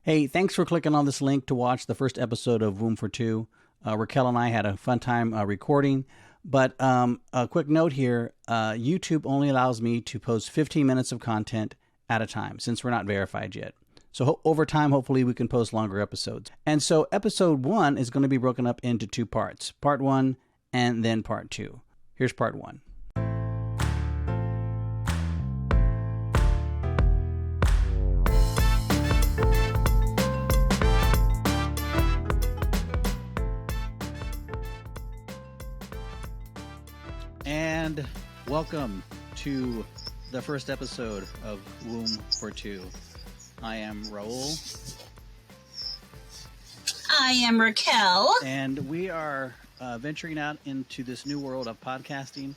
Hey, thanks for clicking on this link to watch the first episode of Womb for Two. Raquel and I had a fun time recording, but a quick note here, YouTube only allows me to post 15 minutes of content at a time since we're not verified yet. So over time, hopefully we can post longer episodes. And so episode 1 is going to be broken up into 2 parts, part 1 and then part 2. Here's part 1. And welcome to the first episode of Womb for Two. I am Raul. I am Raquel. And we are venturing out into this new world of podcasting.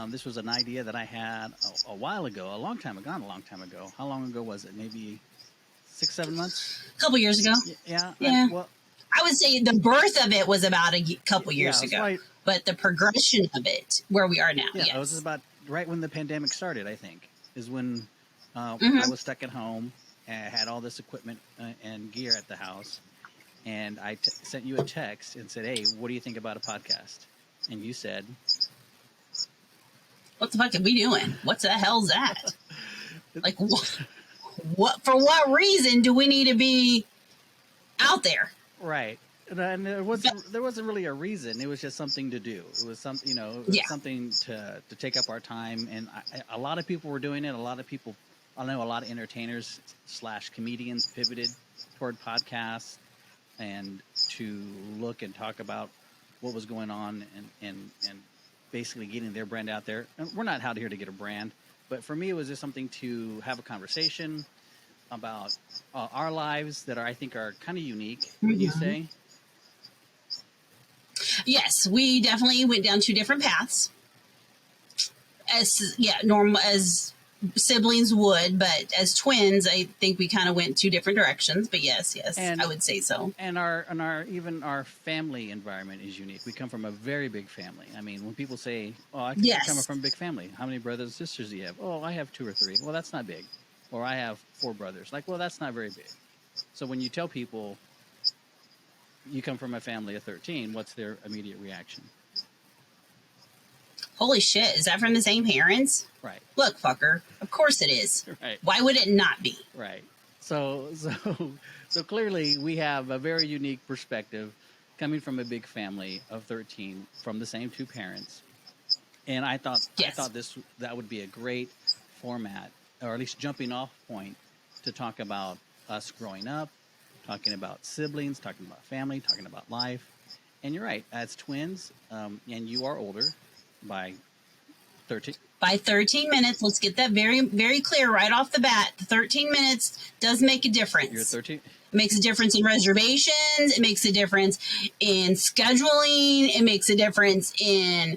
This was an idea that I had a while ago, a long time ago. How long ago was it? Maybe 6-7 months? A couple years ago. Yeah. Well, I would say the birth of it was about a couple years ago. Right. But the progression of it, where we are now, yes. It was about right when the pandemic started, I think, is when I was stuck at home and I had all this equipment and gear at the house. And I sent you a text and said, hey, what do you think about a podcast? And you said, what the fuck are we doing? What the hell's that? Like, what? For what reason do we need to be out there? Right. And there wasn't really a reason. It was just something to do. It was something, something to take up our time. And a lot of people were doing it. I know a lot of entertainers / comedians pivoted toward podcasts and to look and talk about what was going on and basically getting their brand out there. And we're not out here to get a brand, but for me, it was just something to have a conversation about our lives that I think are kind of unique. Would you say? Yes, we definitely went down 2 different paths. Normal as siblings would, but as twins, I think we kind of went 2 different directions. But yes, and, I would say so. And our family environment is unique. We come from a very big family. I mean, when people say, "Oh, I come from a big family," how many brothers and sisters do you have? Oh, I have 2 or 3. Well, that's not big. Or I have 4 brothers. Like, well, that's not very big. So when you tell people you come from a family of 13, what's their immediate reaction? Holy shit, is that from the same parents? Right. Look, fucker, of course it is. Right. Why would it not be? Right. So clearly we have a very unique perspective coming from a big family of 13 from the same 2 parents. And I thought that would be a great format, or at least jumping off point, to talk about us growing up, talking about siblings, talking about family, talking about life. And you're right, as twins, and you are older by 13. By 13 minutes, let's get that very, very clear right off the bat. 13 minutes does make a difference. You're 13? It makes a difference in reservations. It makes a difference in scheduling. It makes a difference in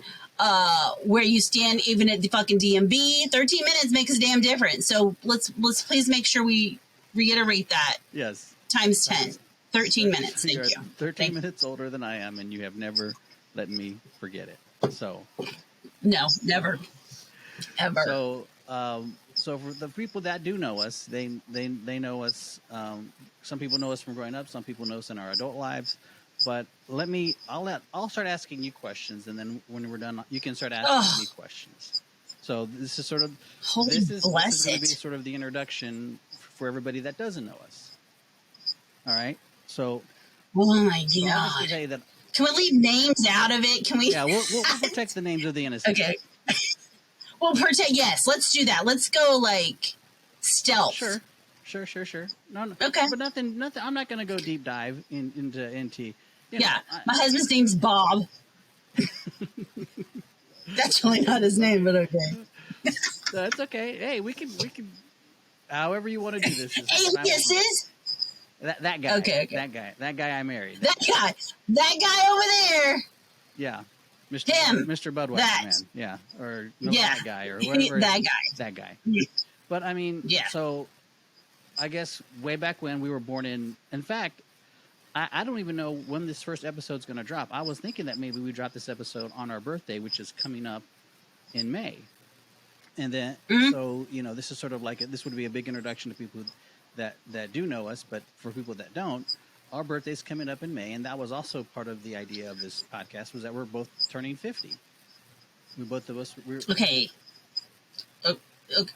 where you stand, even at the fucking DMV. 13 minutes makes a damn difference. So let's please make sure we reiterate that. Yes. Times 10. 13 minutes. Thank you. 13 minutes older than I am, and you have never let me forget it. So. No, never. Ever. So for the people that do know us, they know us. Some people know us from growing up. Some people know us in our adult lives. But I'll start asking you questions, and then when we're done, you can start asking me questions. So this is sort of this is going to be sort of the introduction for everybody that doesn't know us. All right. So. Oh my God. Can we leave names out of it? Can we? Yeah, we'll protect the names of the innocent. Okay. We'll protect. Yes, let's do that. Let's go like stealth. Sure. No. Okay. But nothing. I'm not going to go deep dive into. My husband's name's Bob. That's really not his name, but okay. That's okay. Hey, we can. However you want to do this. Aliases. That guy. Okay. That guy I married. That guy over there. Yeah. Mr. Budweiser, man. Yeah. Or that guy or whatever. That guy. But I mean, so I guess way back when we were born in fact, I don't even know when this first episode's going to drop. I was thinking that maybe we drop this episode on our birthday, which is coming up in May. And then, so, this is sort of like, this would be a big introduction to people that do know us, but for people that don't, our birthday's coming up in May, and that was also part of the idea of this podcast, was that we're both turning 50. We both of us we're Okay.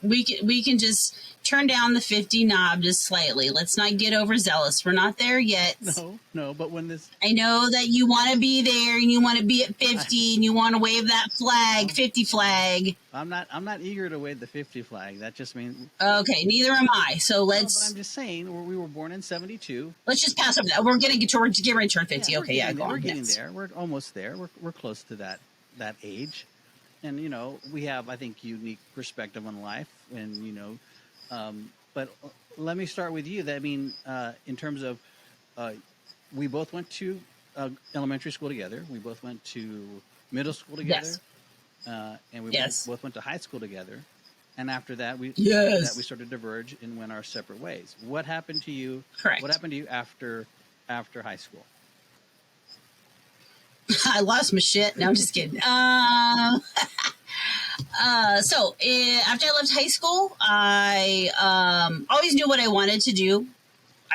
We can just turn down the 50 knob just slightly. Let's not get overzealous. We're not there yet. No, but when this, I know that you want to be there and you want to be at 50 and you want to wave that flag, 50 flag. I'm not eager to wave the 50 flag. That just means okay. Neither am I. So let's. But I'm just saying, we were born in '72. Let's just pass over that. We're gonna get ready to turn 50. Yeah, okay, yeah, go on. We're getting there. We're almost there. We're close to that age. And, we have, I think, unique perspective on life. And, but let me start with you. In terms of, we both went to elementary school together. We both went to middle school together. Yes. And we yes. both went to high school together. And after that, we started to diverge and went our separate ways. What happened to you? Correct. What happened to you after high school? I lost my shit. No, I'm just kidding. So after I left high school, I always knew what I wanted to do.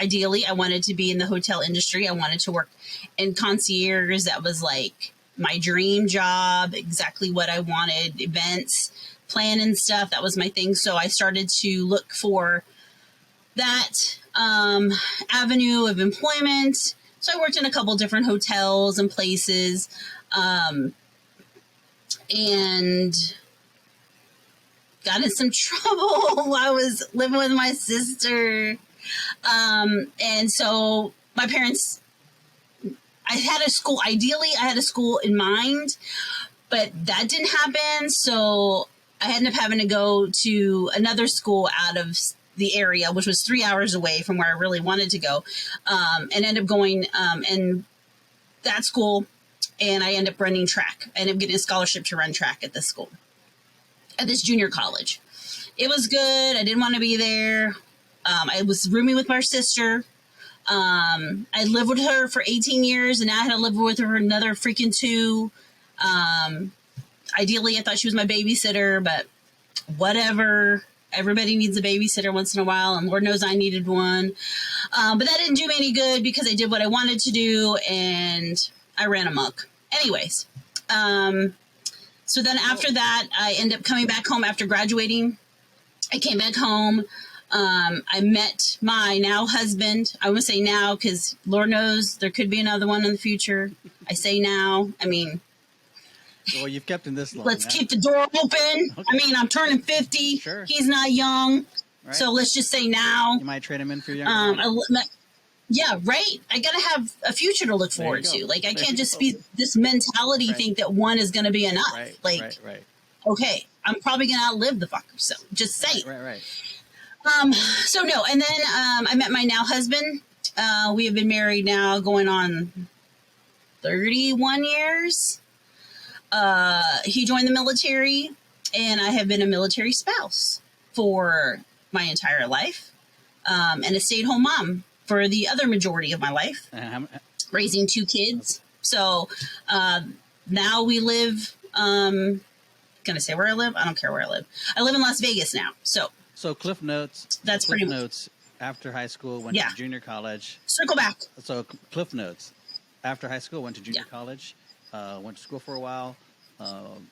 Ideally, I wanted to be in the hotel industry. I wanted to work in concierge. That was like my dream job, exactly what I wanted, events, planning stuff. That was my thing. So I started to look for that avenue of employment. So I worked in a couple different hotels and places, and got in some trouble while I was living with my sister. And so my parents, ideally I had a school in mind, but that didn't happen. So I ended up having to go to another school out of the area, which was 3 hours away from where I really wanted to go, and ended up going in that school, and I ended up running track. I ended up getting a scholarship to run track at this school, at this junior college. It was good. I didn't want to be there. I was rooming with my sister. I lived with her for 18 years, and now I had to live with her for another freaking 2. Ideally, I thought she was my babysitter, but whatever. Everybody needs a babysitter once in a while, and Lord knows I needed one. But that didn't do me any good because I did what I wanted to do, and I ran amok. Anyways, so then after that, I ended up coming back home after graduating. I came back home. I met my now husband. I would say now because Lord knows there could be another one in the future. I say now. I mean... Well, you've kept him this long. Let's keep the door open. Okay. I mean, I'm turning 50. Sure. He's not young. Right. So let's just say now. You might trade him in for younger. Yeah, right. I got to have a future to look forward to. Like, I can't just be this mentality think that one is going to be enough. Right, like, right. Okay, I'm probably going to outlive the fucker. So just say it. Right. So no, and then I met my now husband. We have been married now going on 31 years. He joined the military, and I have been a military spouse for my entire life, and a stay-at-home mom for the other majority of my life, raising 2 kids. So now we live, can I say where I live? I don't care where I live. I live in Las Vegas now. So Cliff Notes. That's Cliff pretty Notes. After high school, went to junior college. Circle back. So Cliff Notes. After high school, went to junior college. Went to school for a while. Found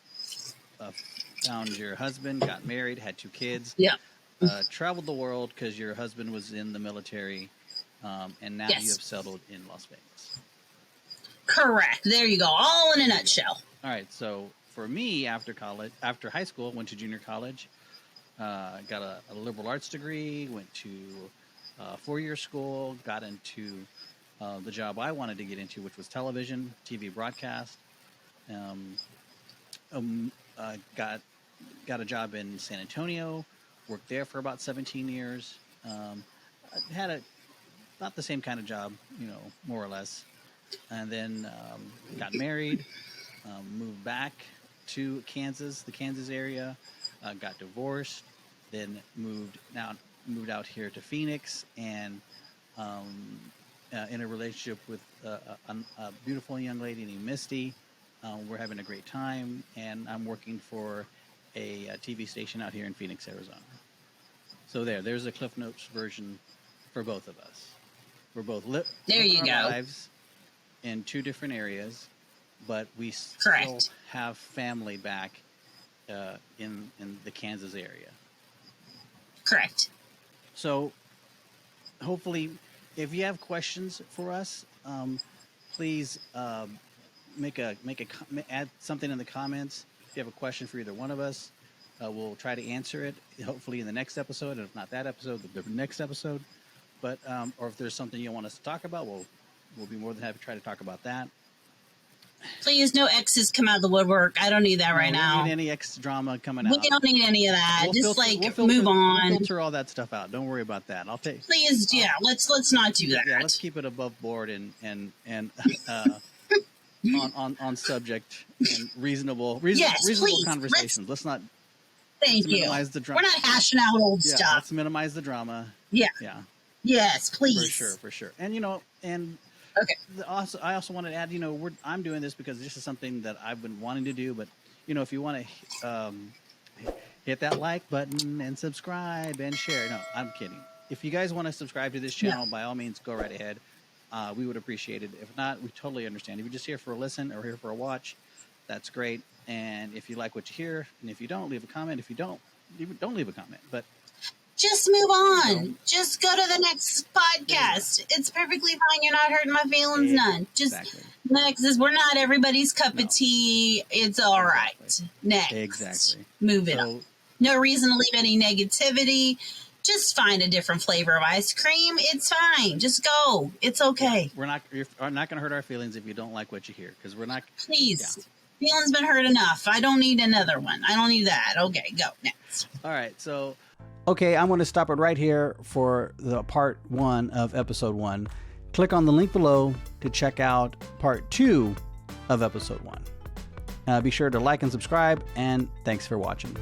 your husband, got married, had 2 kids. Yeah. Traveled the world because your husband was in the military, and now you have settled in Las Vegas. Correct. There you go. All in a nutshell. All right. So for me, after high school, went to junior college. Got a liberal arts degree. Went to 4-year school. Got into the job I wanted to get into, which was television, TV broadcast. Got a job in San Antonio. Worked there for about 17 years. Had not the same kind of job, more or less. And then got married. Moved back to Kansas, the Kansas area. Got divorced. Then moved out here to Phoenix, and in a relationship with a beautiful young lady named Misty. We're having a great time, and I'm working for a TV station out here in Phoenix, Arizona. So there's a Cliff Notes version for both of us. We're both there you living our go. lives in two different areas, but we Correct. still have family back in the Kansas area. Correct. So hopefully, if you have questions for us, please add something in the comments. If you have a question for either one of us, we'll try to answer it. Hopefully in the next episode, and if not that episode, the next episode. But or if there's something you want us to talk about, we'll be more than happy to try to talk about that. Please, no exes come out of the woodwork. I don't need that right now. We don't need any ex drama coming out. We don't need any of that. We'll Just filter, move on. We'll filter all that stuff out. Don't worry about that. I'll take. Please, let's not do that. Yeah, let's keep it above board and on subject and reasonable please. conversations. Let's not. Thank you. Minimize the drama. We're not hashing out old stuff. Let's minimize the drama. Yeah. Yeah. Yes, please. For sure. And okay. I also wanted to add, I'm doing this because this is something that I've been wanting to do. But if you want to hit that like button and subscribe and share. No, I'm kidding. If you guys want to subscribe to this channel, by all means, go right ahead. We would appreciate it. If not, we totally understand. If you're just here for a listen or here for a watch, that's great. And if you like what you hear, and if you don't, leave a comment. If you don't leave a comment. But just move on. Just go to the next podcast. It's perfectly fine. You're not hurting my feelings none. Just next is we're not everybody's cup of tea. It's all right. Next. Exactly. Move it on. No reason to leave any negativity. Just find a different flavor of ice cream. It's fine. Just go. It's okay. You're not going to hurt our feelings if you don't like what you hear, because we're not. Please. Yeah. Feelings been hurt enough. I don't need another one. I don't need that. Okay, go next. All right. So. Okay, I'm going to stop it right here for the part 1 of episode 1. Click on the link below to check out part 2 of episode 1. Be sure to like and subscribe, and thanks for watching.